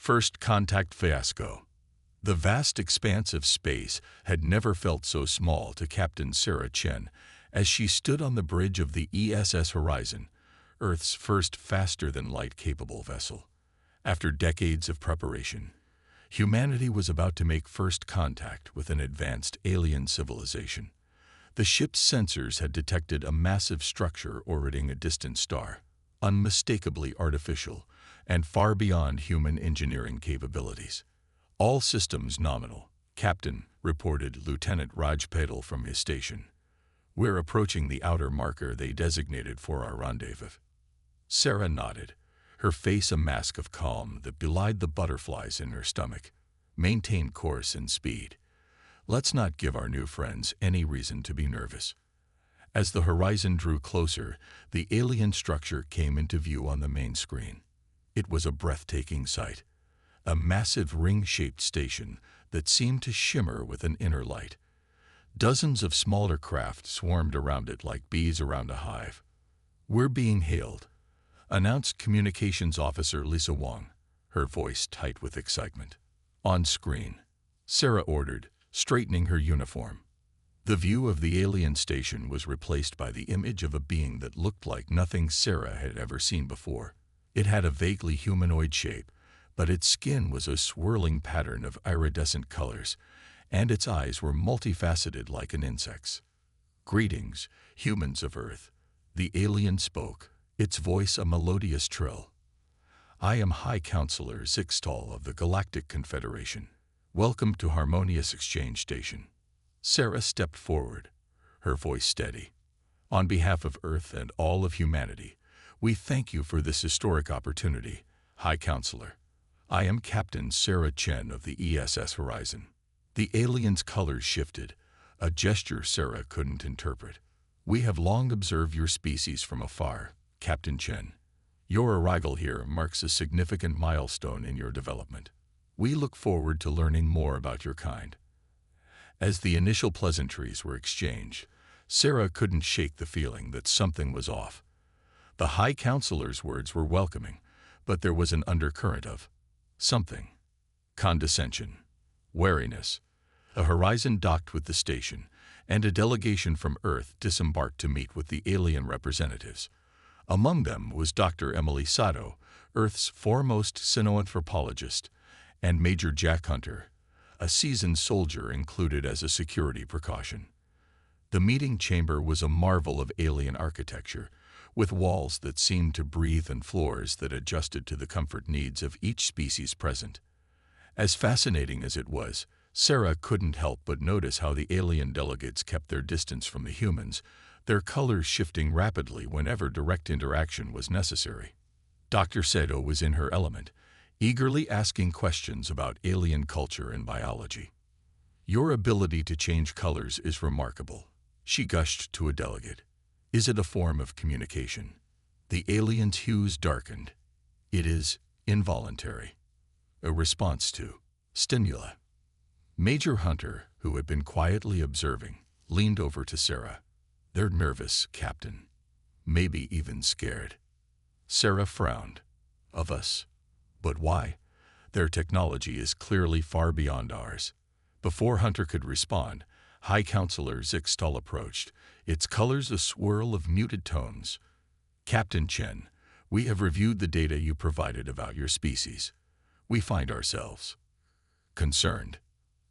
First contact fiasco. The vast expanse of space had never felt so small to Captain Sarah Chen as she stood on the bridge of the ESS Horizon, Earth's first faster-than-light capable vessel. After decades of preparation, humanity was about to make first contact with an advanced alien civilization. The ship's sensors had detected a massive structure orbiting a distant star, unmistakably artificial and far beyond human engineering capabilities. All systems nominal, Captain, reported Lieutenant Raj Patel from his station. We're approaching the outer marker they designated for our rendezvous. Sarah nodded, her face a mask of calm that belied the butterflies in her stomach. Maintain course and speed. Let's not give our new friends any reason to be nervous. As the horizon drew closer, the alien structure came into view on the main screen. It was a breathtaking sight. A massive ring-shaped station that seemed to shimmer with an inner light. Dozens of smaller craft swarmed around it like bees around a hive. "We're being hailed," announced Communications Officer Lisa Wong, her voice tight with excitement. On screen, Sarah ordered, straightening her uniform. The view of the alien station was replaced by the image of a being that looked like nothing Sarah had ever seen before. It had a vaguely humanoid shape, but its skin was a swirling pattern of iridescent colors, and its eyes were multifaceted like an insect's. "Greetings, humans of Earth," the alien spoke, its voice a melodious trill. "I am High Counselor Zixtal of the Galactic Confederation. Welcome to Harmonious Exchange Station." Sarah stepped forward, her voice steady. "On behalf of Earth and all of humanity, we thank you for this historic opportunity, High Counselor. I am Captain Sarah Chen of the ESS Horizon." The alien's colors shifted, a gesture Sarah couldn't interpret. "We have long observed your species from afar, Captain Chen. Your arrival here marks a significant milestone in your development. We look forward to learning more about your kind." As the initial pleasantries were exchanged, Sarah couldn't shake the feeling that something was off. The High Counselor's words were welcoming, but there was an undercurrent of something. Condescension. Wariness. A Horizon docked with the station, and a delegation from Earth disembarked to meet with the alien representatives. Among them was Dr. Emily Sato, Earth's foremost cynoanthropologist, and Major Jack Hunter, a seasoned soldier included as a security precaution. The meeting chamber was a marvel of alien architecture, with walls that seemed to breathe and floors that adjusted to the comfort needs of each species present. As fascinating as it was, Sarah couldn't help but notice how the alien delegates kept their distance from the humans, their colors shifting rapidly whenever direct interaction was necessary. Dr. Sato was in her element, eagerly asking questions about alien culture and biology. "Your ability to change colors is remarkable," she gushed to a delegate. "Is it a form of communication?" The alien's hues darkened. "It is involuntary. A response to stimuli." Major Hunter, who had been quietly observing, leaned over to Sarah. "They're nervous, Captain. Maybe even scared." Sarah frowned. "Of us? But why? Their technology is clearly far beyond ours." Before Hunter could respond, High Counselor Zixtal approached, its colors a swirl of muted tones. "Captain Chen, we have reviewed the data you provided about your species. We find ourselves concerned."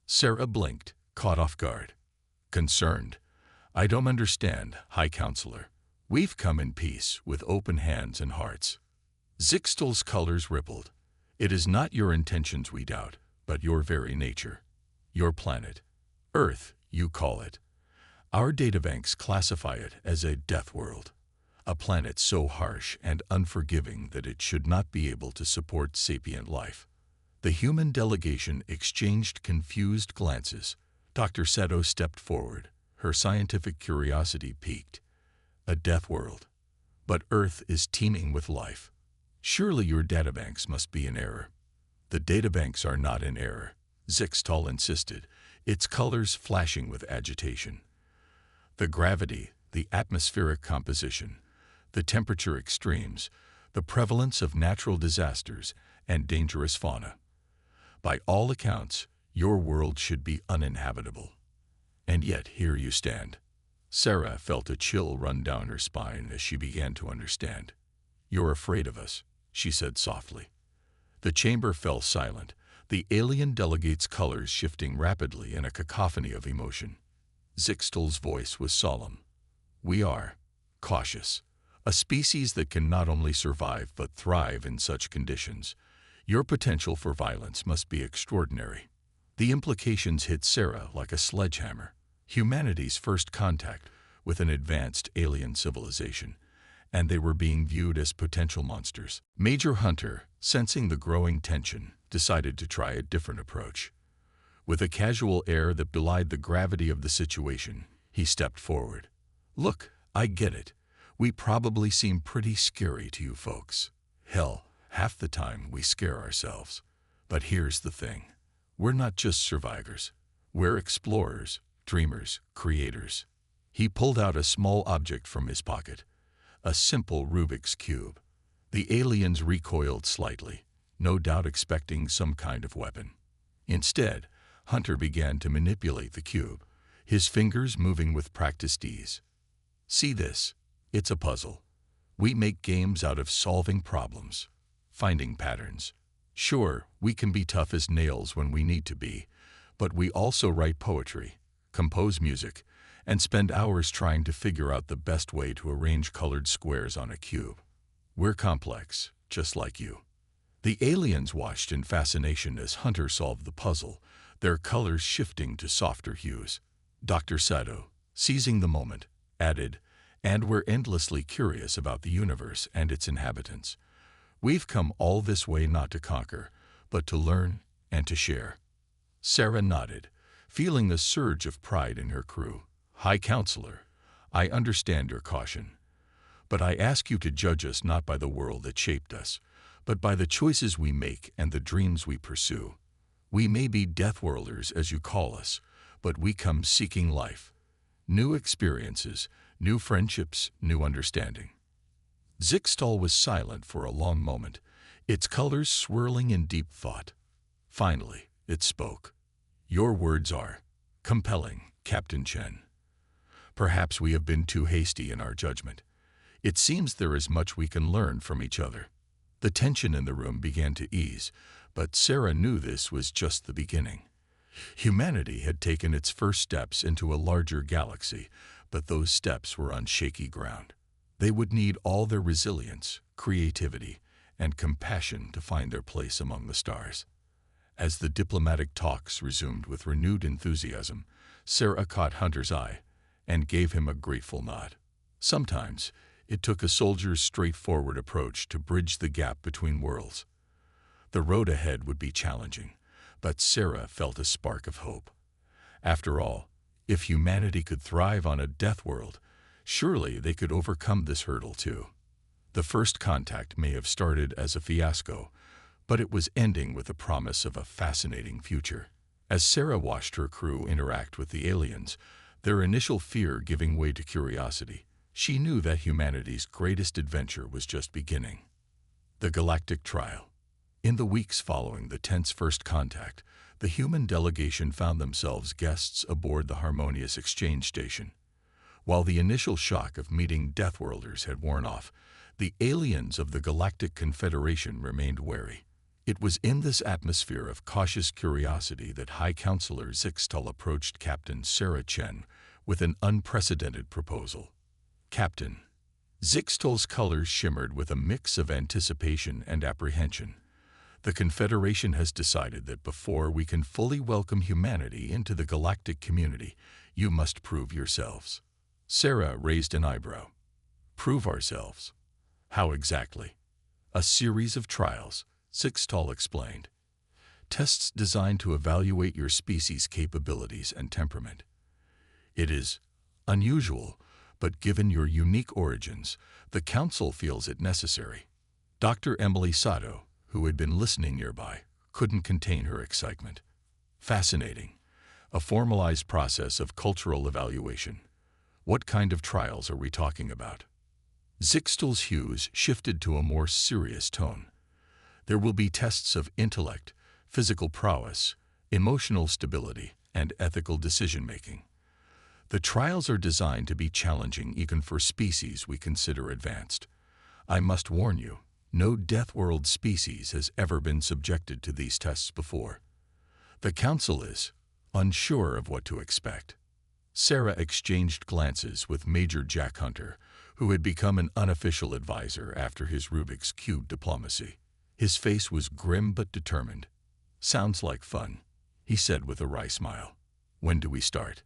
Sarah blinked, caught off guard. "Concerned? I don't understand, High Counselor. We've come in peace, with open hands and hearts." Zixtal's colors rippled. "It is not your intentions we doubt, but your very nature. Your planet. Earth, you call it. Our databanks classify it as a death world. A planet so harsh and unforgiving that it should not be able to support sapient life." The human delegation exchanged confused glances. Dr. Sato stepped forward, her scientific curiosity piqued. "A death world. But Earth is teeming with life. Surely your databanks must be in error." "The databanks are not in error," Zixtal insisted, its colors flashing with agitation. "The gravity, the atmospheric composition, the temperature extremes, the prevalence of natural disasters and dangerous fauna. By all accounts, your world should be uninhabitable. And yet here you stand. Sarah felt a chill run down her spine as she began to understand. "You're afraid of us," she said softly. The chamber fell silent, the alien delegate's colors shifting rapidly in a cacophony of emotion. Zixtal's voice was solemn. "We are cautious, a species that can not only survive but thrive in such conditions. Your potential for violence must be extraordinary." The implications hit Sarah like a sledgehammer. Humanity's first contact with an advanced alien civilization, and they were being viewed as potential monsters. Major Hunter, sensing the growing tension, decided to try a different approach. With a casual air that belied the gravity of the situation, he stepped forward. "Look, I get it. We probably seem pretty scary to you folks. Hell, half the time we scare ourselves. But here's the thing. We're not just survivors. We're explorers, dreamers, creators." He pulled out a small object from his pocket, a simple Rubik's Cube. The aliens recoiled slightly, no doubt expecting some kind of weapon. Instead, Hunter began to manipulate the cube, his fingers moving with practiced ease. "See this? It's a puzzle. We make games out of solving problems, finding patterns. Sure, we can be tough as nails when we need to be, but we also write poetry, compose music, and spend hours trying to figure out the best way to arrange colored squares on a cube. We're complex, just like you." The aliens watched in fascination as Hunter solved the puzzle, their colors shifting to softer hues. Dr. Sato, seizing the moment, added, "And we're endlessly curious about the universe and its inhabitants. We've come all this way not to conquer, but to learn and to share." Sarah nodded, feeling a surge of pride in her crew. "High Counselor, I understand your caution, but I ask you to judge us not by the world that shaped us, but by the choices we make and the dreams we pursue. We may be Deathworlders, as you call us, but we come seeking life, new experiences, new friendships, new understanding." Zixtal was silent for a long moment, its colors swirling in deep thought. Finally, it spoke. "Your words are compelling, Captain Chen. Perhaps we have been too hasty in our judgment. It seems there is much we can learn from each other." The tension in the room began to ease, but Sarah knew this was just the beginning. Humanity had taken its first steps into a larger galaxy, but those steps were on shaky ground. They would need all their resilience, creativity, and compassion to find their place among the stars. As the diplomatic talks resumed with renewed enthusiasm, Sarah caught Hunter's eye and gave him a grateful nod. Sometimes, it took a soldier's straightforward approach to bridge the gap between worlds. The road ahead would be challenging, but Sarah felt a spark of hope. After all, if humanity could thrive on a death world, surely they could overcome this hurdle too. The first contact may have started as a fiasco, but it was ending with the promise of a fascinating future. As Sarah watched her crew interact with the aliens, their initial fear giving way to curiosity, she knew that humanity's greatest adventure was just beginning. The Galactic Trial. In the weeks following the tense first contact, the human delegation found themselves guests aboard the Harmonious Exchange Station. While the initial shock of meeting Deathworlders had worn off, the aliens of the Galactic Confederation remained wary. It was in this atmosphere of cautious curiosity that High Counselor Zixtal approached Captain Sarah Chen with an unprecedented proposal. "Captain." Zixtal's colors shimmered with a mix of anticipation and apprehension. "The Confederation has decided that before we can fully welcome humanity into the galactic community, you must prove yourselves." Sarah raised an eyebrow. "Prove ourselves? How exactly?" "A series of trials," Zixtal explained. "Tests designed to evaluate your species' capabilities and temperament. It is unusual, but given your unique origins, the Council feels it necessary." Dr. Emily Sato, who had been listening nearby, couldn't contain her excitement. "Fascinating. A formalized process of cultural evaluation. What kind of trials are we talking about?" Zixtal's hues shifted to a more serious tone. "There will be tests of intellect, physical prowess, emotional stability, and ethical decision-making. The trials are designed to be challenging even for species we consider advanced. I must warn you, no Death World species has ever been subjected to these tests before. The Council is unsure of what to expect. Sarah exchanged glances with Major Jack Hunter, who had become an unofficial advisor after his Rubik's Cube diplomacy. His face was grim but determined. "Sounds like fun," he said with a wry smile. "When do we start?"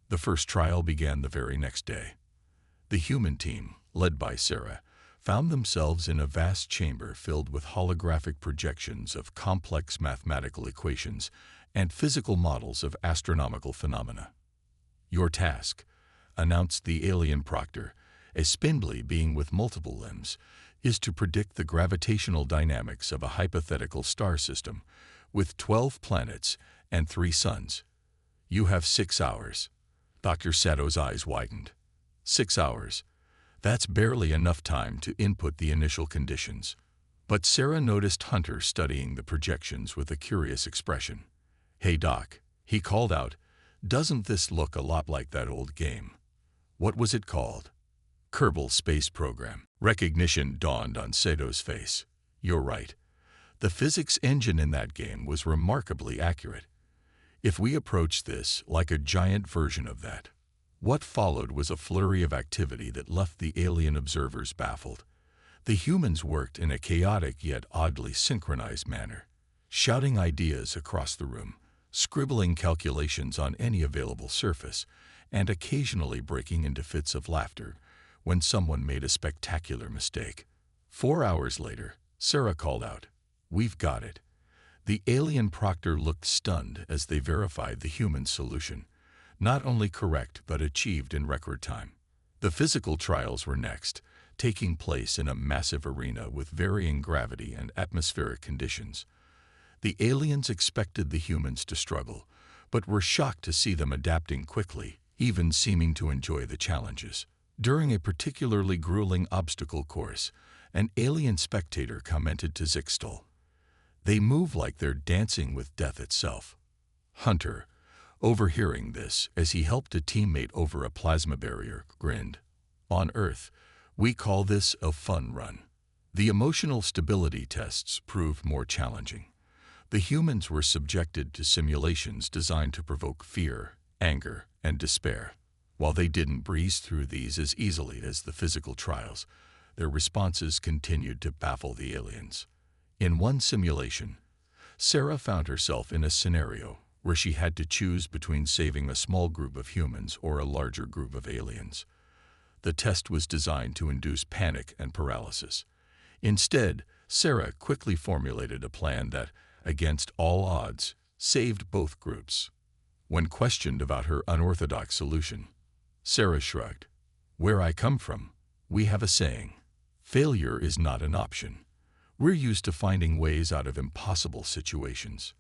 The first trial began the very next day. The human team, led by Sarah, found themselves in a vast chamber filled with holographic projections of complex mathematical equations and physical models of astronomical phenomena. "Your task," announced the alien proctor, a spindly being with multiple limbs, "is to predict the gravitational dynamics of a hypothetical star system with 12 planets and 3 suns. You have 6 hours. Dr. Sato's eyes widened. 6 hours. That's barely enough time to input the initial conditions. But Sarah noticed Hunter studying the projections with a curious expression. "Hey Doc," he called out, "doesn't this look a lot like that old game? What was it called?" "Kerbal Space Program." Recognition dawned on Sato's face. "You're right. The physics engine in that game was remarkably accurate. If we approach this like a giant version of that." What followed was a flurry of activity that left the alien observers baffled. The humans worked in a chaotic yet oddly synchronized manner, shouting ideas across the room, scribbling calculations on any available surface, and occasionally breaking into fits of laughter when someone made a spectacular mistake. 4 hours later, Sarah called out, "We've got it." The alien proctor looked stunned as they verified the human solution, not only correct but achieved in record time. The physical trials were next, taking place in a massive arena with varying gravity and atmospheric conditions. The aliens expected the humans to struggle, but were shocked to see them adapting quickly, even seeming to enjoy the challenges. During a particularly grueling obstacle course, an alien spectator commented to Zixtal, "They move like they're dancing with death itself." Hunter, overhearing this as he helped a teammate over a plasma barrier, grinned. "On Earth, we call this a fun run." The emotional stability tests proved more challenging. The humans were subjected to simulations designed to provoke fear, anger, and despair. While they didn't breeze through these as easily as the physical trials, their responses continued to baffle the aliens. In one simulation, Sarah found herself in a scenario where she had to choose between saving a small group of humans or a larger group of aliens. The test was designed to induce panic and paralysis. Instead, Sarah quickly formulated a plan that, against all odds, saved both groups. When questioned about her unorthodox solution, Sarah shrugged. "Where I come from, we have a saying, failure is not an option. We're used to finding ways out of impossible situations."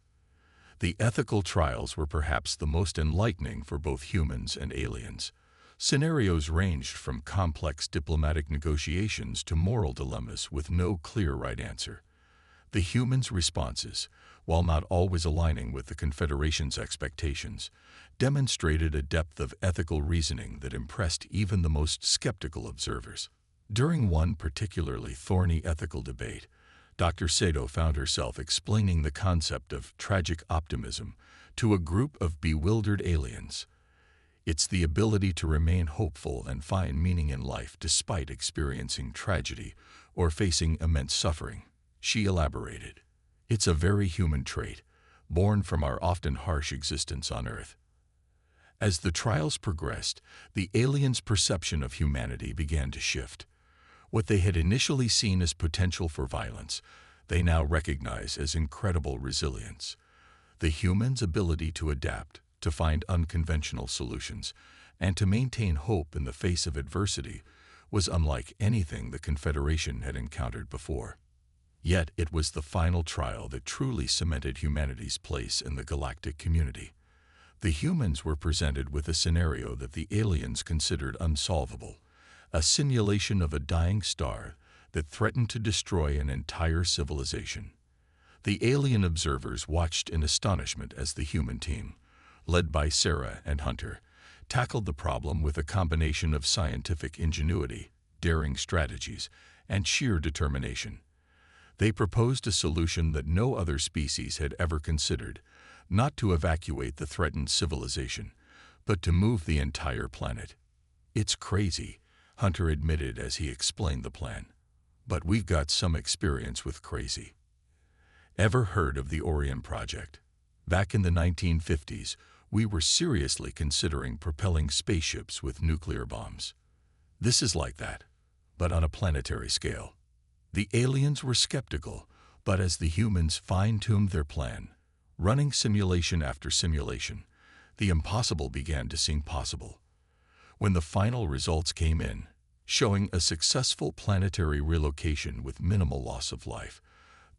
The ethical trials were perhaps the most enlightening for both humans and aliens. Scenarios ranged from complex diplomatic negotiations to moral dilemmas with no clear right answer. The humans' responses, while not always aligning with the Confederation's expectations, demonstrated a depth of ethical reasoning that impressed even the most skeptical observers. During one particularly thorny ethical debate, Dr. Sato found herself explaining the concept of tragic optimism to a group of bewildered aliens. "It's the ability to remain hopeful and find meaning in life despite experiencing tragedy or facing immense suffering," she elaborated. "It's a very human trait, born from our often harsh existence on Earth." As the trials progressed, the aliens' perception of humanity began to shift. What they had initially seen as potential for violence, they now recognize as incredible resilience. The humans' ability to adapt, to find unconventional solutions, and to maintain hope in the face of adversity was unlike anything the Confederation had encountered before. Yet it was the final trial that truly cemented humanity's place in the galactic community. The humans were presented with a scenario that the aliens considered unsolvable, a simulation of a dying star that threatened to destroy an entire civilization. The alien observers watched in astonishment as the human team, led by Sarah and Hunter, tackled the problem with a combination of scientific ingenuity, daring strategies, and sheer determination. They proposed a solution that no other species had ever considered, not to evacuate the threatened civilization, but to move the entire planet. "It's crazy," Hunter admitted as he explained the plan. "But we've got some experience with crazy." Ever heard of the Orion Project? Back in the 1950s, we were seriously considering propelling spaceships with nuclear bombs. This is like that, but on a planetary scale. The aliens were skeptical, but as the humans fine-tuned their plan, running simulation after simulation, the impossible began to seem possible. When the final results came in, showing a successful planetary relocation with minimal loss of life,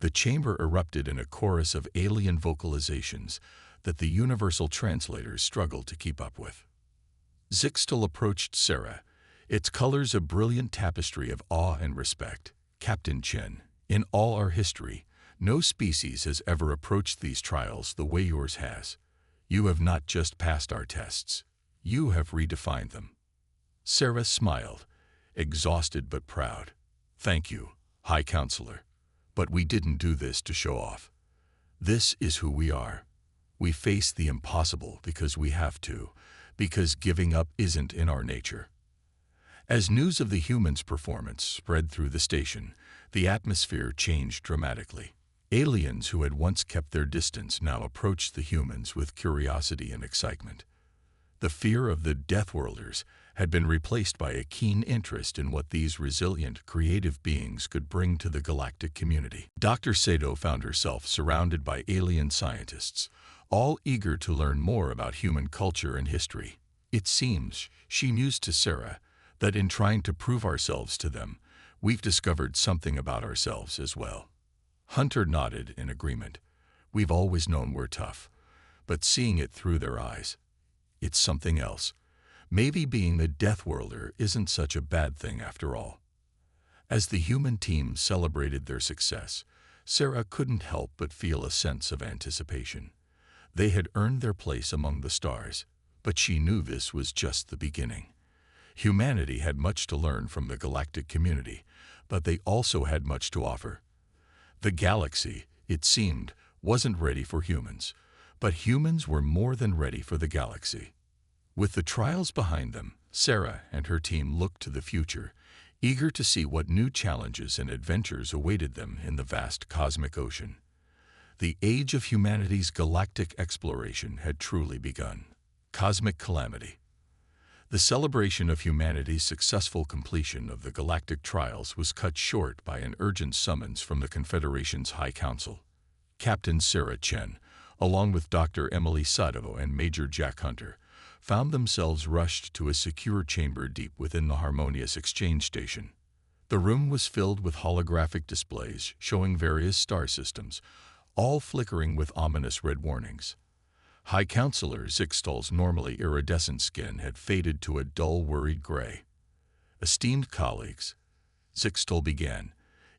the chamber erupted in a chorus of alien vocalizations that the universal translators struggled to keep up with. Zixtal approached Sarah, its colors a brilliant tapestry of awe and respect. "Captain Chen, in all our history, no species has ever approached these trials the way yours has. You have not just passed our tests, you have redefined them." Sarah smiled, exhausted but proud. "Thank you, High Counselor. But we didn't do this to show off. This is who we are. We face the impossible because we have to, because giving up isn't in our nature." As news of the humans' performance spread through the station, the atmosphere changed dramatically. Aliens who had once kept their distance now approached the humans with curiosity and excitement. The fear of the Deathworlders had been replaced by a keen interest in what these resilient, creative beings could bring to the galactic community. Dr. Sato found herself surrounded by alien scientists, all eager to learn more about human culture and history. "It seems," she mused to Sarah, "that in trying to prove ourselves to them, we've discovered something about ourselves as well." Hunter nodded in agreement. "We've always known we're tough, but seeing it through their eyes, it's something else. Maybe being the Deathworlder isn't such a bad thing after all." As the human team celebrated their success, Sarah couldn't help but feel a sense of anticipation. They had earned their place among the stars, but she knew this was just the beginning. Humanity had much to learn from the galactic community, but they also had much to offer. The galaxy, it seemed, wasn't ready for humans, but humans were more than ready for the galaxy. With the trials behind them, Sarah and her team looked to the future, eager to see what new challenges and adventures awaited them in the vast cosmic ocean. The age of humanity's galactic exploration had truly begun. Cosmic calamity. The celebration of humanity's successful completion of the galactic trials was cut short by an urgent summons from the Confederation's High Council. Captain Sarah Chen, along with Dr. Emily Sato and Major Jack Hunter, found themselves rushed to a secure chamber deep within the Harmonious Exchange Station. The room was filled with holographic displays showing various star systems, all flickering with ominous red warnings. High Counselor Zixtal's normally iridescent skin had faded to a dull, worried gray. "Esteemed colleagues," Zixtal began,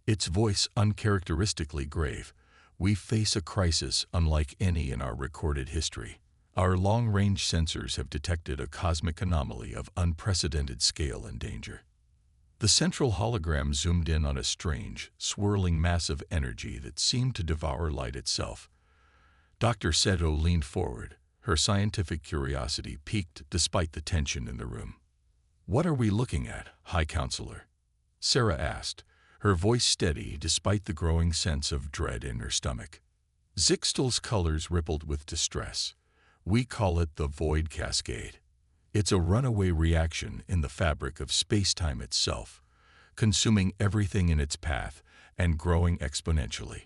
its voice uncharacteristically grave, "we face a crisis unlike any in our recorded history. Our long-range sensors have detected a cosmic anomaly of unprecedented scale and danger." The central hologram zoomed in on a strange, swirling mass of energy that seemed to devour light itself. Dr. Sato leaned forward, her scientific curiosity piqued despite the tension in the room. "What are we looking at, High Counselor?" Sarah asked, her voice steady despite the growing sense of dread in her stomach. Zixtal's colors rippled with distress. "We call it the Void Cascade. It's a runaway reaction in the fabric of space-time itself, consuming everything in its path and growing exponentially.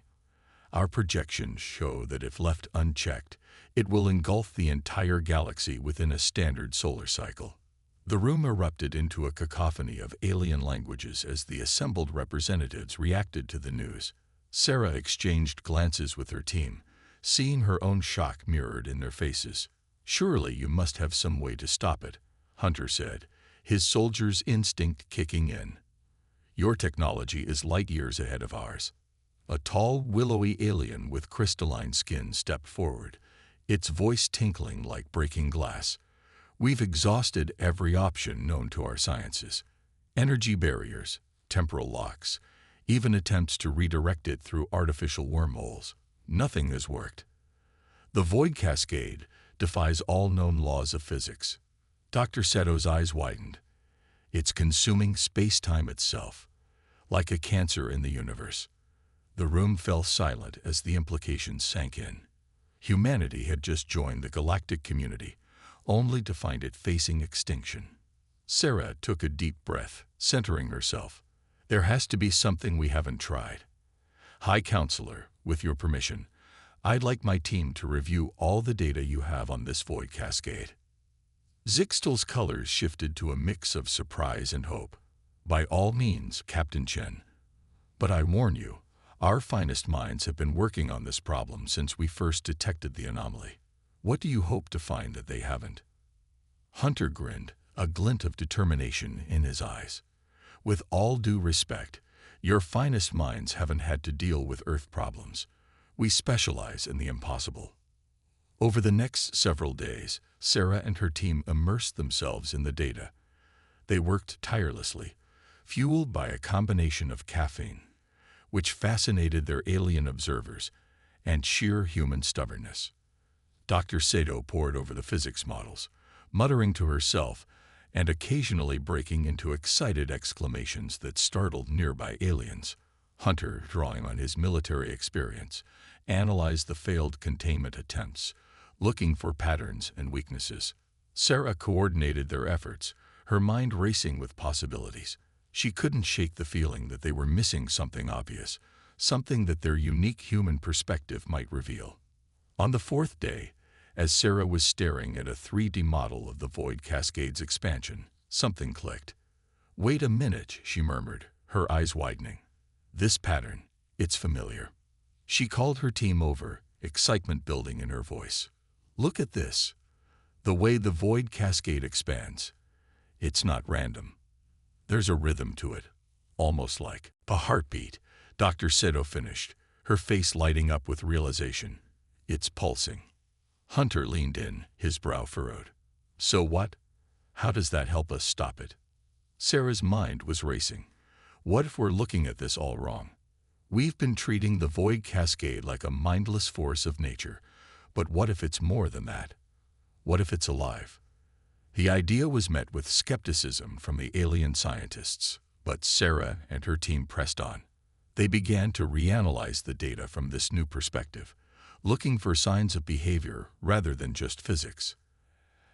Our projections show that if left unchecked, it will engulf the entire galaxy within a standard solar cycle." The room erupted into a cacophony of alien languages as the assembled representatives reacted to the news. Sarah exchanged glances with her team, seeing her own shock mirrored in their faces. "Surely you must have some way to stop it," Hunter said, his soldier's instinct kicking in. "Your technology is light years ahead of ours." A tall, willowy alien with crystalline skin stepped forward, its voice tinkling like breaking glass. "We've exhausted every option known to our sciences. Energy barriers, temporal locks, even attempts to redirect it through artificial wormholes. Nothing has worked. The void cascade defies all known laws of physics." Dr. Seto's eyes widened. "It's consuming space-time itself, like a cancer in the universe." The room fell silent as the implications sank in. Humanity had just joined the galactic community, only to find it facing extinction. Sarah took a deep breath, centering herself. "There has to be something we haven't tried. High Counselor, with your permission, I'd like my team to review all the data you have on this void cascade." Zixtal's colors shifted to a mix of surprise and hope. "By all means, Captain Chen. But I warn you, our finest minds have been working on this problem since we first detected the anomaly. What do you hope to find that they haven't?" Hunter grinned, a glint of determination in his eyes. "With all due respect, your finest minds haven't had to deal with Earth problems. We specialize in the impossible." Over the next several days, Sarah and her team immersed themselves in the data. They worked tirelessly, fueled by a combination of caffeine, which fascinated their alien observers, and sheer human stubbornness. Dr. Seto pored over the physics models, muttering to herself and occasionally breaking into excited exclamations that startled nearby aliens. Hunter, drawing on his military experience, analyzed the failed containment attempts, looking for patterns and weaknesses. Sarah coordinated their efforts, her mind racing with possibilities. She couldn't shake the feeling that they were missing something obvious, something that their unique human perspective might reveal. On the fourth day, as Sarah was staring at a 3D model of the void cascade's expansion, something clicked. "Wait a minute," she murmured, her eyes widening. "This pattern, it's familiar." She called her team over, excitement building in her voice. "Look at this. The way the void cascade expands. It's not random. There's a rhythm to it, almost like a heartbeat." Dr. Seto finished, her face lighting up with realization. "It's pulsing." Hunter leaned in, his brow furrowed. "So what? How does that help us stop it?" Sarah's mind was racing. What if we're looking at this all wrong? We've been treating the void cascade like a mindless force of nature, but what if it's more than that? What if it's alive? The idea was met with skepticism from the alien scientists, but Sarah and her team pressed on. They began to reanalyze the data from this new perspective, looking for signs of behavior rather than just physics.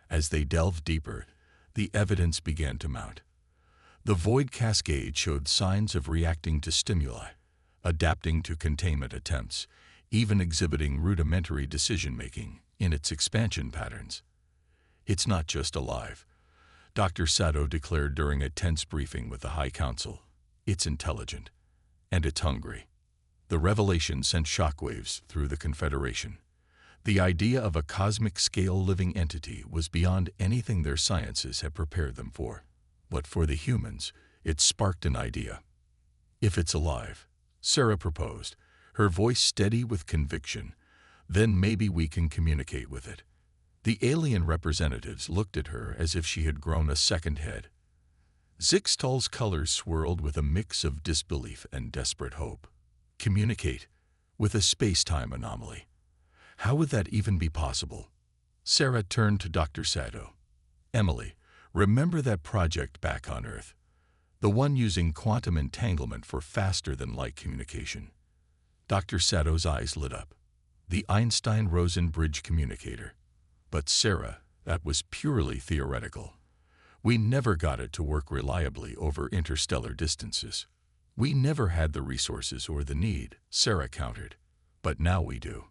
As they delved deeper, the evidence began to mount. The void cascade showed signs of reacting to stimuli, adapting to containment attempts, even exhibiting rudimentary decision-making in its expansion patterns. "It's not just alive," Dr. Seto declared during a tense briefing with the High Council. "It's intelligent, and it's hungry." The revelation sent shockwaves through the Confederation. The idea of a cosmic-scale living entity was beyond anything their sciences had prepared them for. But for the humans, it sparked an idea. "If it's alive," Sarah proposed, her voice steady with conviction, "then maybe we can communicate with it." The alien representatives looked at her as if she had grown a second head. Zixtal's colors swirled with a mix of disbelief and desperate hope. Communicate with a space-time anomaly. How would that even be possible? Sarah turned to Dr. Seto. "Emily, remember that project back on Earth? The one using quantum entanglement for faster-than-light communication?" Dr. Seto's eyes lit up. The Einstein-Rosen bridge communicator. "But Sarah, that was purely theoretical. We never got it to work reliably over interstellar distances." "We never had the resources or the need," Sarah countered. "But now we do.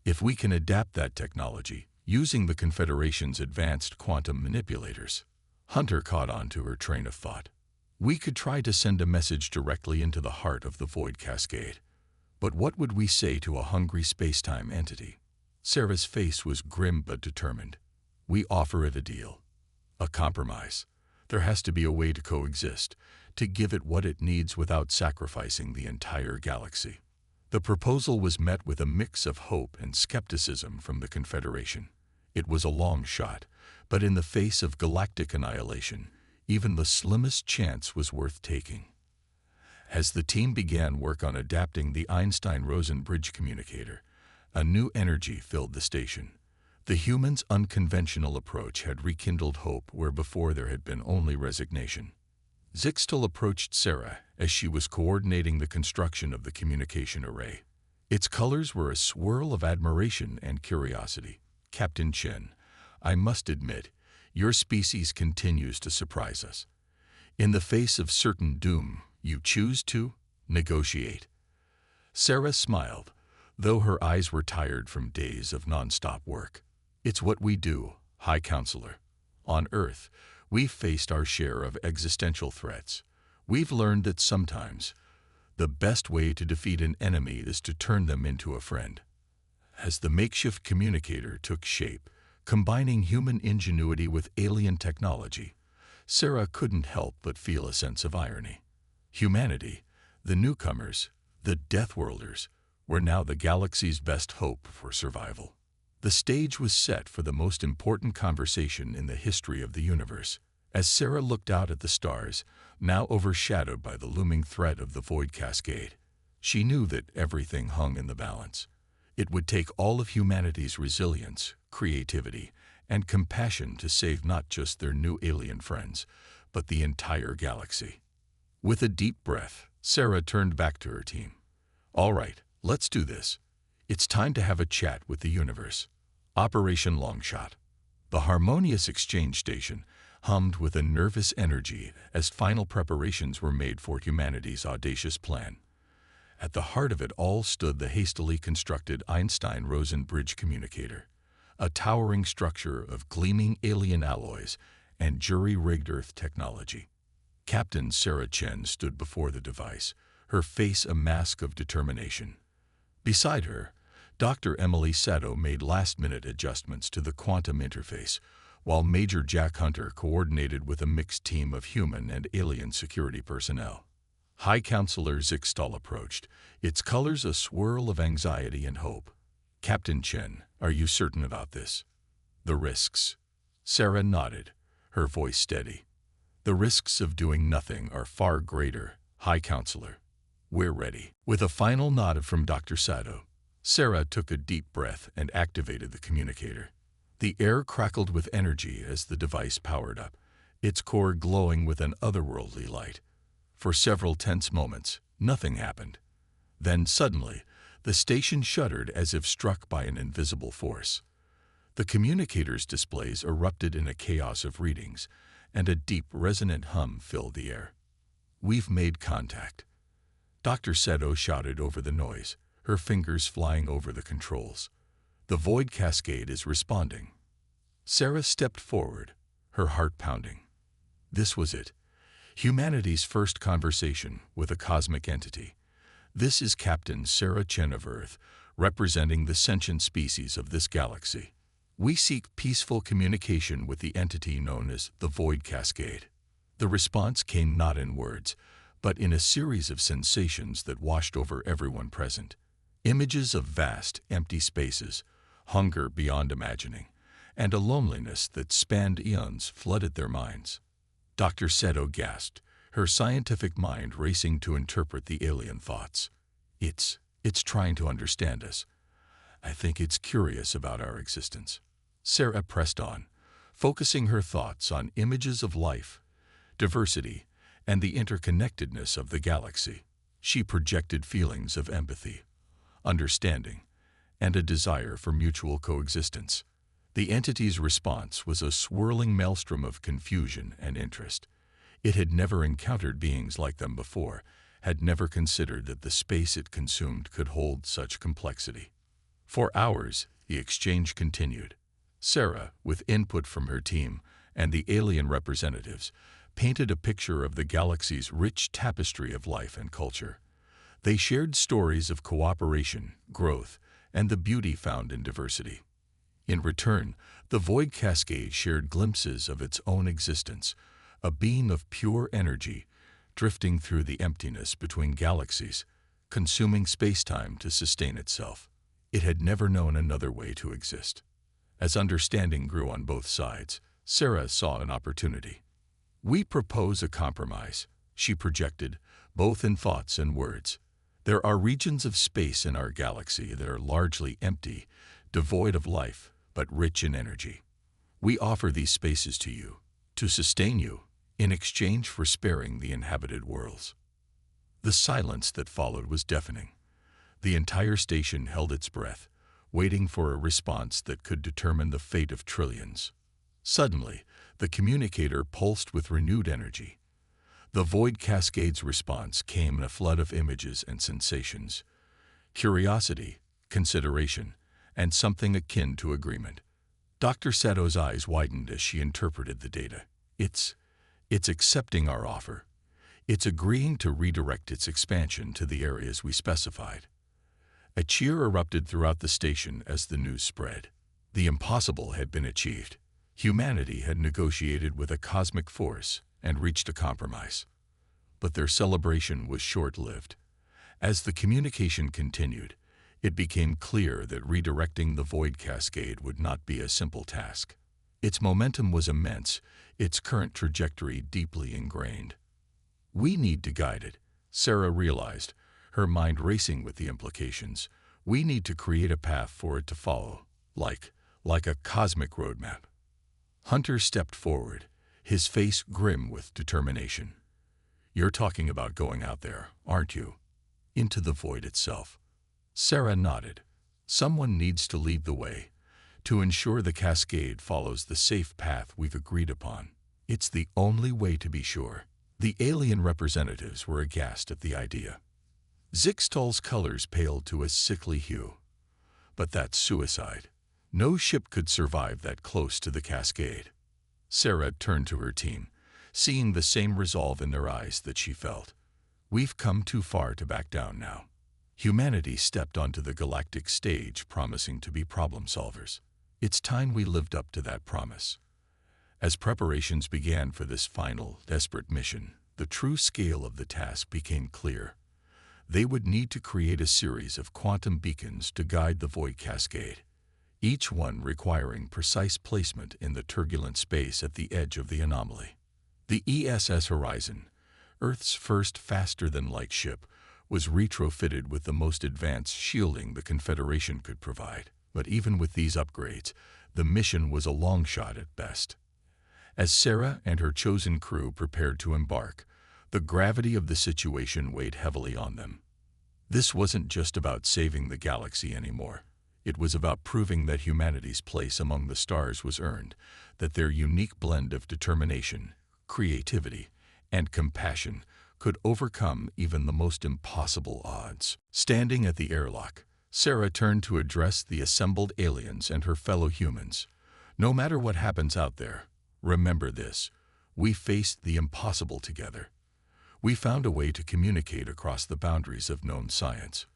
If we can adapt that technology, using the Confederation's advanced quantum manipulators." Hunter caught on to her train of thought. "We could try to send a message directly into the heart of the void cascade. But what would we say to a hungry space-time entity?" Sarah's face was grim but determined. "We offer it a deal. A compromise. There has to be a way to coexist, to give it what it needs without sacrificing the entire galaxy." The proposal was met with a mix of hope and skepticism from the Confederation. It was a long shot, but in the face of galactic annihilation, even the slimmest chance was worth taking. As the team began work on adapting the Einstein-Rosen bridge communicator, a new energy filled the station. The humans' unconventional approach had rekindled hope where before there had been only resignation. Zixtal approached Sarah as she was coordinating the construction of the communication array. Its colors were a swirl of admiration and curiosity. "Captain Chen, I must admit, your species continues to surprise us. In the face of certain doom, you choose to negotiate." Sarah smiled, though her eyes were tired from days of non-stop work. "It's what we do, High Counselor. On Earth, we've faced our share of existential threats. We've learned that sometimes the best way to defeat an enemy is to turn them into a friend." As the makeshift communicator took shape, combining human ingenuity with alien technology, Sarah couldn't help but feel a sense of irony. Humanity, the newcomers, the Deathworlders, were now the galaxy's best hope for survival. The stage was set for the most important conversation in the history of the universe. As Sarah looked out at the stars, now overshadowed by the looming threat of the Void Cascade, she knew that everything hung in the balance. It would take all of humanity's resilience, creativity, and compassion to save not just their new alien friends, but the entire galaxy. With a deep breath, Sarah turned back to her team. "All right, let's do this. It's time to have a chat with the universe." Operation Longshot. The harmonious exchange station hummed with a nervous energy as final preparations were made for humanity's audacious plan. At the heart of it all stood the hastily constructed Einstein-Rosen bridge communicator, a towering structure of gleaming alien alloys and jury-rigged Earth technology. Captain Sarah Chen stood before the device, her face a mask of determination. Beside her, Dr. Emily Sato made last-minute adjustments to the quantum interface, while Major Jack Hunter coordinated with a mixed team of human and alien security personnel. High Counselor Zixtal approached, its colors a swirl of anxiety and hope. "Captain Chen, are you certain about this?" "The risks." Sarah nodded, her voice steady. "The risks of doing nothing are far greater, High Counselor. We're ready." With a final nod from Dr. Sato, Sarah took a deep breath and activated the communicator. The air crackled with energy as the device powered up, its core glowing with an otherworldly light. For several tense moments, nothing happened. Then suddenly, the station shuddered as if struck by an invisible force. The communicator's displays erupted in a chaos of readings, and a deep, resonant hum filled the air. "We've made contact." Dr. Sato shouted over the noise, her fingers flying over the controls. "The Void Cascade is responding." Sarah stepped forward, her heart pounding. This was it. Humanity's first conversation with a cosmic entity. "This is Captain Sarah Chen of Earth, representing the sentient species of this galaxy. We seek peaceful communication with the entity known as the Void Cascade." The response came not in words, but in a series of sensations that washed over everyone present. Images of vast, empty spaces, hunger beyond imagining, and a loneliness that spanned eons flooded their minds. Dr. Sato gasped, her scientific mind racing to interpret the alien thoughts. It's trying to understand us. I think it's curious about our existence." Sarah pressed on, focusing her thoughts on images of life, diversity, and the interconnectedness of the galaxy. She projected feelings of empathy, understanding, and a desire for mutual coexistence. The entity's response was a swirling maelstrom of confusion and interest. It had never encountered beings like them before, had never considered that the space it consumed could hold such complexity. For hours, the exchange continued. Sarah, with input from her team and the alien representatives, painted a picture of the galaxy's rich tapestry of life and culture. They shared stories of cooperation, growth, and the beauty found in diversity. In return, the Void Cascade shared glimpses of its own existence, a beam of pure energy drifting through the emptiness between galaxies, consuming space-time to sustain itself. It had never known another way to exist. As understanding grew on both sides, Sarah saw an opportunity. "We propose a compromise," she projected, both in thoughts and words. "There are regions of space in our galaxy that are largely empty, devoid of life, but rich in energy. We offer these spaces to you, to sustain you, in exchange for sparing the inhabited worlds." The silence that followed was deafening. The entire station held its breath, waiting for a response that could determine the fate of trillions. Suddenly, the communicator pulsed with renewed energy. The Void Cascade's response came in a flood of images and sensations. Curiosity, consideration, and something akin to agreement. Dr. Sato's eyes widened as she interpreted the data. It's accepting our offer. It's agreeing to redirect its expansion to the areas we specified. A cheer erupted throughout the station as the news spread. The impossible had been achieved. Humanity had negotiated with a cosmic force and reached a compromise. But their celebration was short-lived. As the communication continued, it became clear that redirecting the Void Cascade would not be a simple task. Its momentum was immense, its current trajectory deeply ingrained. "We need to guide it," Sarah realized, her mind racing with the implications. "We need to create a path for it to follow, like a cosmic roadmap." Hunter stepped forward, his face grim with determination. "You're talking about going out there, aren't you? Into the void itself." Sarah nodded. "Someone needs to lead the way, to ensure the cascade follows the safe path we've agreed upon. It's the only way to be sure." The alien representatives were aghast at the idea. Zixtal's colors paled to a sickly hue. "But that's suicide. No ship could survive that close to the cascade." Sarah turned to her team, seeing the same resolve in their eyes that she felt. "We've come too far to back down now." Humanity stepped onto the galactic stage promising to be problem solvers. It's time we lived up to that promise. As preparations began for this final, desperate mission, the true scale of the task became clear. They would need to create a series of quantum beacons to guide the Void Cascade, each one requiring precise placement in the turbulent space at the edge of the anomaly. The ESS Horizon, Earth's first faster-than-light ship, was retrofitted with the most advanced shielding the Confederation could provide. But even with these upgrades, the mission was a long shot at best. As Sarah and her chosen crew prepared to embark, the gravity of the situation weighed heavily on them. This wasn't just about saving the galaxy anymore. It was about proving that humanity's place among the stars was earned, that their unique blend of determination, creativity, and compassion could overcome even the most impossible odds. Standing at the airlock, Sarah turned to address the assembled aliens and her fellow humans. "No matter what happens out there, remember this: we faced the impossible together. We found a way to communicate across the boundaries of known science.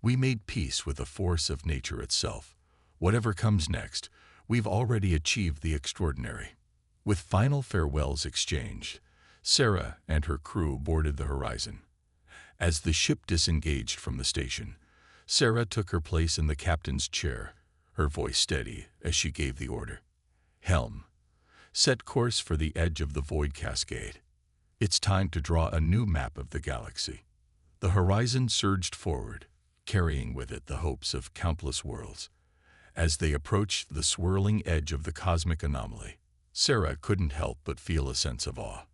We made peace with the force of nature itself. Whatever comes next, we've already achieved the extraordinary." With final farewells exchanged, Sarah and her crew boarded the Horizon. As the ship disengaged from the station, Sarah took her place in the captain's chair, her voice steady as she gave the order. "Helm, set course for the edge of the Void Cascade. It's time to draw a new map of the galaxy." The Horizon surged forward, carrying with it the hopes of countless worlds. As they approached the swirling edge of the cosmic anomaly, Sarah couldn't help but feel a sense of awe.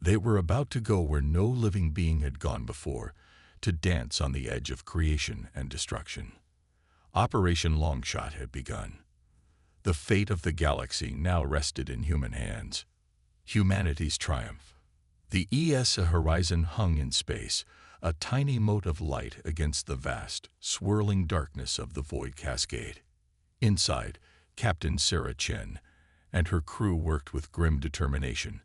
They were about to go where no living being had gone before, to dance on the edge of creation and destruction. Operation Longshot had begun. The fate of the galaxy now rested in human hands. Humanity's triumph. The ESA Horizon hung in space, a tiny mote of light against the vast, swirling darkness of the Void Cascade. Inside, Captain Sarah Chen and her crew worked with grim determination,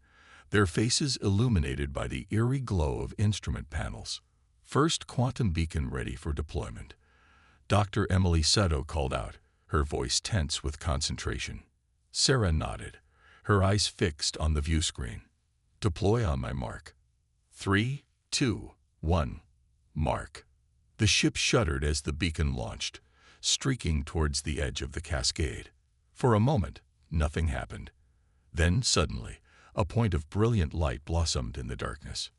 their faces illuminated by the eerie glow of instrument panels. "First quantum beacon ready for deployment," Dr. Emily Sato called out, her voice tense with concentration. Sarah nodded, her eyes fixed on the view screen. "Deploy on my mark. 3, 2, 1, mark." The ship shuddered as the beacon launched, streaking towards the edge of the cascade. For a moment, nothing happened. Then, suddenly, a point of brilliant light blossomed in the darkness.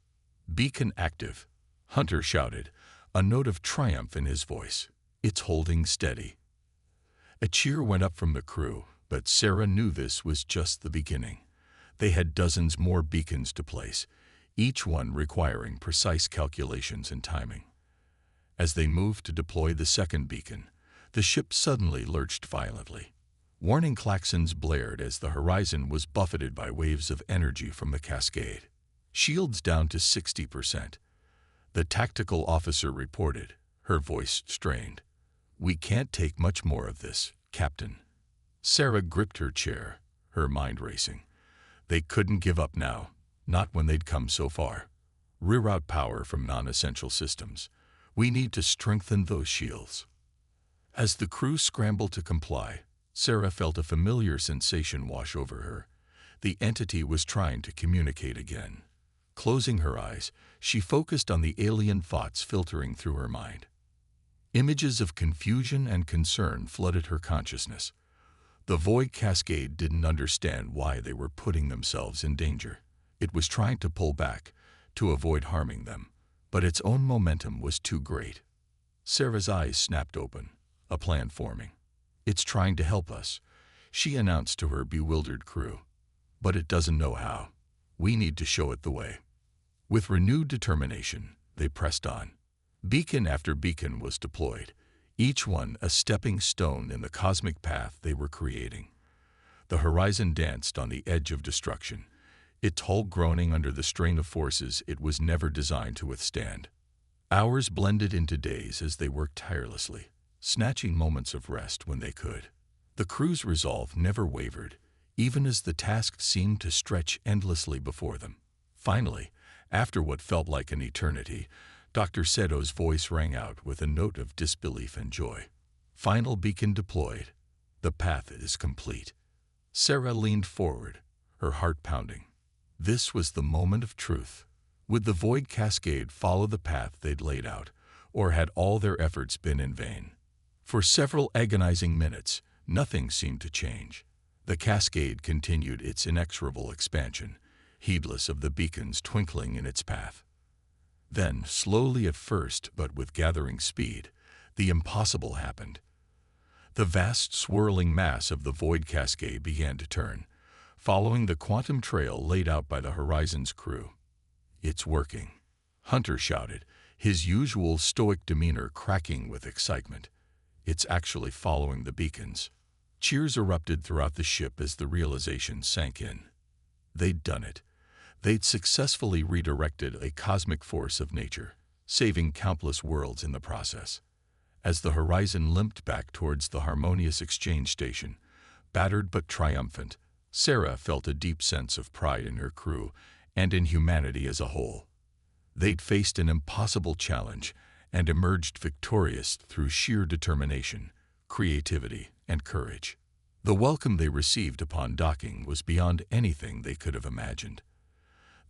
"Beacon active," Hunter shouted, a note of triumph in his voice. "It's holding steady." A cheer went up from the crew, but Sarah knew this was just the beginning. They had dozens more beacons to place, each one requiring precise calculations and timing. As they moved to deploy the second beacon, the ship suddenly lurched violently. Warning klaxons blared as the horizon was buffeted by waves of energy from the cascade. "Shields down to 60%. The tactical officer reported, her voice strained. "We can't take much more of this, Captain." Sarah gripped her chair, her mind racing. They couldn't give up now, not when they'd come so far. "Reroute power from non-essential systems. We need to strengthen those shields." As the crew scrambled to comply, Sarah felt a familiar sensation wash over her. The entity was trying to communicate again. Closing her eyes, she focused on the alien thoughts filtering through her mind. Images of confusion and concern flooded her consciousness. The void cascade didn't understand why they were putting themselves in danger. It was trying to pull back, to avoid harming them, but its own momentum was too great. Sarah's eyes snapped open, a plan forming. "It's trying to help us," she announced to her bewildered crew. "But it doesn't know how. We need to show it the way." With renewed determination, they pressed on. Beacon after beacon was deployed, each one a stepping stone in the cosmic path they were creating. The horizon danced on the edge of destruction, its hull groaning under the strain of forces it was never designed to withstand. Hours blended into days as they worked tirelessly, snatching moments of rest when they could. The crew's resolve never wavered, even as the task seemed to stretch endlessly before them. Finally, after what felt like an eternity, Dr. Seto's voice rang out with a note of disbelief and joy. "Final beacon deployed. The path is complete." Sarah leaned forward, her heart pounding. This was the moment of truth. Would the void cascade follow the path they'd laid out, or had all their efforts been in vain? For several agonizing minutes, nothing seemed to change. The cascade continued its inexorable expansion, heedless of the beacons twinkling in its path. Then, slowly at first but with gathering speed, the impossible happened. The vast swirling mass of the void cascade began to turn, following the quantum trail laid out by the Horizon's crew. "It's working," Hunter shouted, his usual stoic demeanor cracking with excitement. "It's actually following the beacons." Cheers erupted throughout the ship as the realization sank in. They'd done it. They'd successfully redirected a cosmic force of nature, saving countless worlds in the process. As the Horizon limped back towards the harmonious exchange station, battered but triumphant, Sarah felt a deep sense of pride in her crew and in humanity as a whole. They'd faced an impossible challenge and emerged victorious through sheer determination, creativity, and courage. The welcome they received upon docking was beyond anything they could have imagined.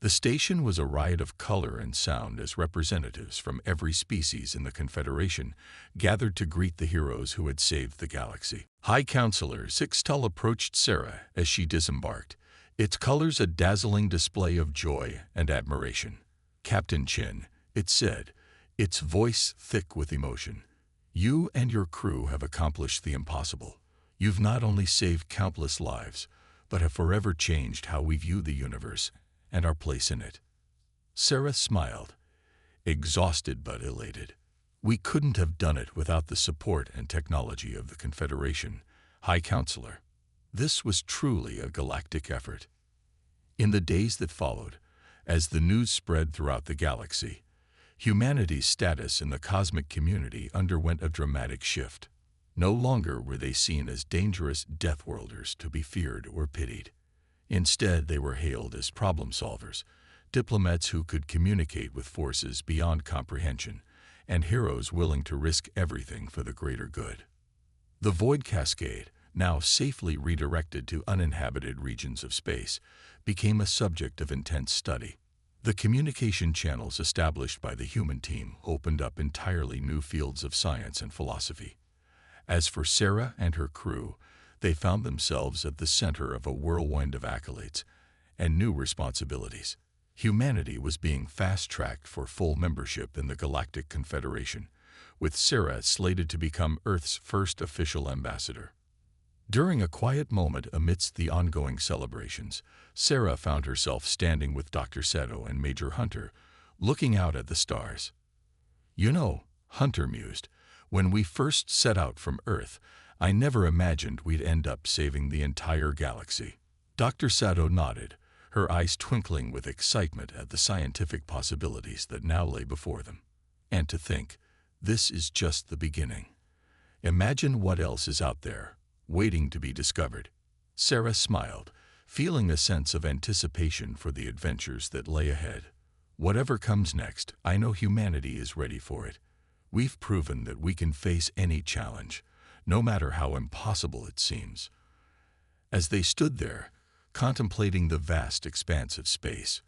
The station was a riot of color and sound as representatives from every species in the Confederation gathered to greet the heroes who had saved the galaxy. High Counselor Sixtel approached Sarah as she disembarked, its colors a dazzling display of joy and admiration. "Captain Chin," it said, its voice thick with emotion, "you and your crew have accomplished the impossible. You've not only saved countless lives, but have forever changed how we view the universe and our place in it." Sarah smiled, exhausted but elated. "We couldn't have done it without the support and technology of the Confederation, High Counselor." This was truly a galactic effort. In the days that followed, as the news spread throughout the galaxy, humanity's status in the cosmic community underwent a dramatic shift. No longer were they seen as dangerous deathworlders to be feared or pitied. Instead, they were hailed as problem solvers, diplomats who could communicate with forces beyond comprehension, and heroes willing to risk everything for the greater good. The Void Cascade, now safely redirected to uninhabited regions of space, became a subject of intense study. The communication channels established by the human team opened up entirely new fields of science and philosophy. As for Sarah and her crew, they found themselves at the center of a whirlwind of accolades and new responsibilities. Humanity was being fast-tracked for full membership in the Galactic Confederation, with Sarah slated to become Earth's first official ambassador. During a quiet moment amidst the ongoing celebrations, Sarah found herself standing with Dr. Sato and Major Hunter, looking out at the stars. "You know," Hunter mused, "when we first set out from Earth, I never imagined we'd end up saving the entire galaxy." Dr. Sato nodded, her eyes twinkling with excitement at the scientific possibilities that now lay before them. "And to think, this is just the beginning. Imagine what else is out there, waiting to be discovered." Sarah smiled, feeling a sense of anticipation for the adventures that lay ahead. "Whatever comes next, I know humanity is ready for it. We've proven that we can face any challenge, no matter how impossible it seems." As they stood there, contemplating the vast expanse of space,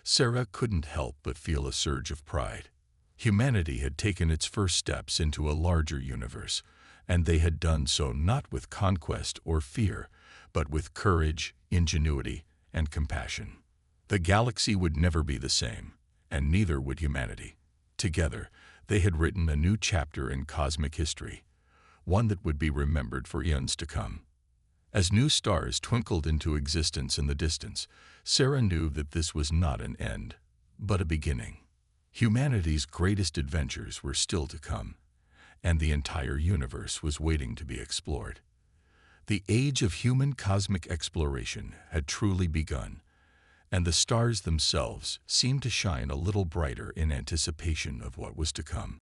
Sarah couldn't help but feel a surge of pride. Humanity had taken its first steps into a larger universe, and they had done so not with conquest or fear, but with courage, ingenuity, and compassion. The galaxy would never be the same, and neither would humanity. Together, they had written a new chapter in cosmic history, one that would be remembered for eons to come. As new stars twinkled into existence in the distance, Sarah knew that this was not an end, but a beginning. Humanity's greatest adventures were still to come, and the entire universe was waiting to be explored. The age of human cosmic exploration had truly begun, and the stars themselves seemed to shine a little brighter in anticipation of what was to come.